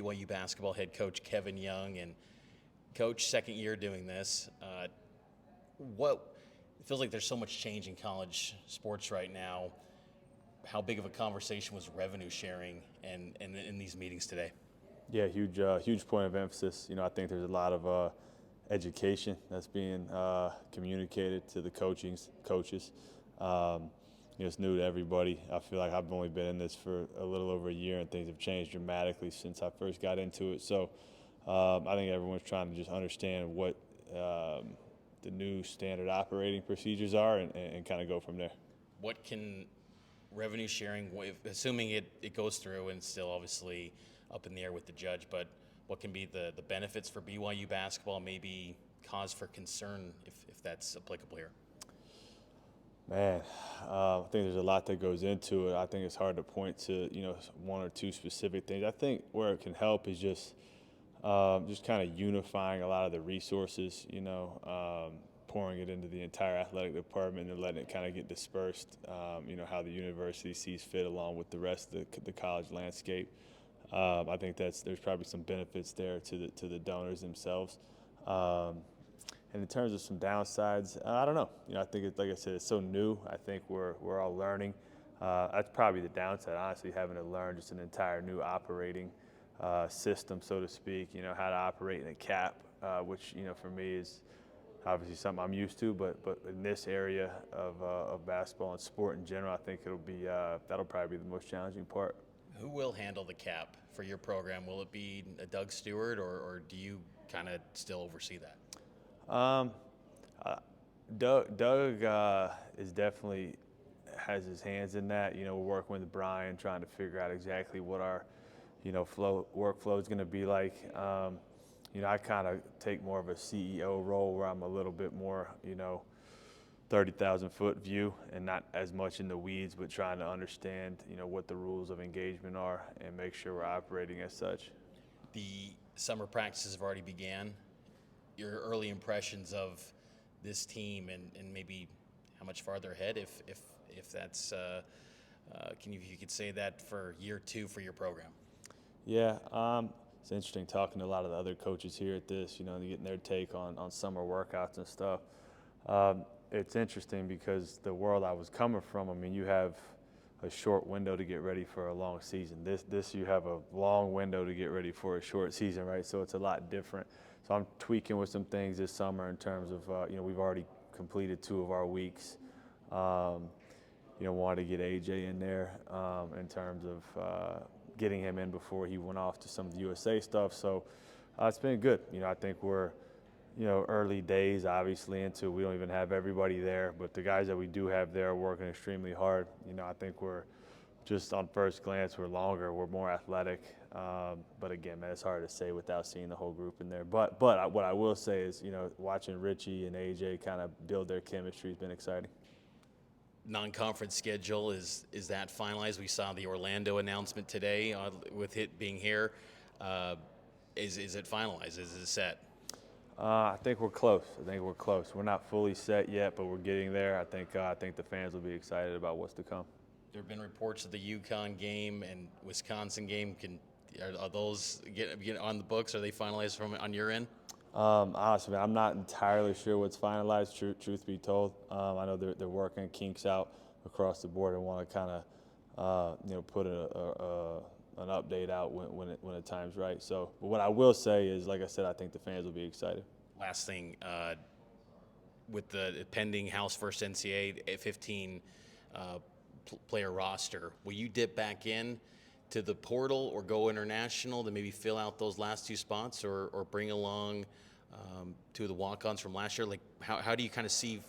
BYU basketball head coach Kevin Young, and coach, second year doing this. What it feels like there's so much change in college sports right now. How big of a conversation was revenue sharing and in these meetings today? Yeah, huge point of emphasis. I think there's a lot of education that's being communicated to the coaches. It's new to everybody. I feel like I've only been in this for a little over a year, and things have changed dramatically since I first got into it. So I think everyone's trying to just understand what the new standard operating procedures are and kind of go from there. What can revenue sharing, assuming it goes through and still obviously up in the air with the judge, but what can be the benefits for BYU basketball, maybe cause for concern if that's applicable here? Man, I think there's a lot that goes into it. I think it's hard to point to one or two specific things. I think where it can help is just kind of unifying a lot of the resources. Pouring it into the entire athletic department and letting it kind of get dispersed. How the university sees fit along with the rest of the college landscape. I think there's probably some benefits there to the donors themselves. And in terms of some downsides, I don't know. I think like I said, it's so new. I think we're all learning. That's probably the downside, honestly, having to learn just an entire new operating system, so to speak. How to operate in a cap, which for me is obviously something I'm used to. But in this area of basketball and sport in general, I think that'll probably be the most challenging part. Who will handle the cap for your program? Will it be Doug Stewart, or do you kind of still oversee that? Doug is definitely has his hands in that. We're working with Brian, trying to figure out exactly what our, workflow is going to be like. I kind of take more of a CEO role where I'm a little bit more, 30,000-foot view and not as much in the weeds, but trying to understand, what the rules of engagement are and make sure we're operating as such. The summer practices have already began. Your early impressions of this team and maybe how much farther ahead, if that's, if you could say that for year two for your program? Yeah, it's interesting talking to a lot of the other coaches here at this, getting their take on summer workouts and stuff. It's interesting because the world I was coming from, you have a short window to get ready for a long season. This you have a long window to get ready for a short season, right? So it's a lot different. So I'm tweaking with some things this summer in terms of, we've already completed 2 of our weeks. Wanted to get AJ in there in terms of getting him in before he went off to some of the USA stuff. So it's been good. I think we're, early days, obviously, into we don't even have everybody there, but the guys that we do have there are working extremely hard. I think we're just on first glance, we're longer, we're more athletic. But again, man, it's hard to say without seeing the whole group in there. But what I will say is, watching Richie and AJ kind of build their chemistry has been exciting. Non-conference schedule, is that finalized? We saw the Orlando announcement today with it being here. Is it finalized? Is it set? I think we're close. We're not fully set yet, but we're getting there. I think the fans will be excited about what's to come. There have been reports of the UConn game and Wisconsin game. Are those get on the books? Are they finalized on your end? Honestly, I'm not entirely sure what's finalized. Truth be told, I know they're working kinks out across the board and want to kind of, put an update out when the time's right. So, but what I will say is, like I said, I think the fans will be excited. Last thing, with the pending House First NCAA 15 player roster, will you dip back in to the portal or go international to maybe fill out those last 2 spots, or bring along 2 of the walk-ons from last year? Like, how do you kind of see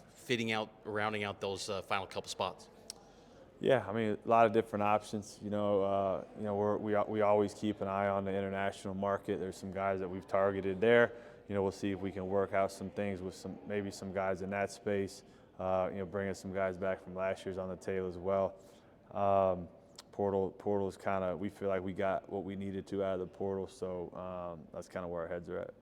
rounding out those final couple spots? Yeah, a lot of different options. We always keep an eye on the international market. There's some guys that we've targeted there. We'll see if we can work out some things with maybe some guys in that space. Bringing some guys back from last year's on the table as well. Portal's kind of, we feel like we got what we needed to out of the portal, so that's kind of where our heads are at.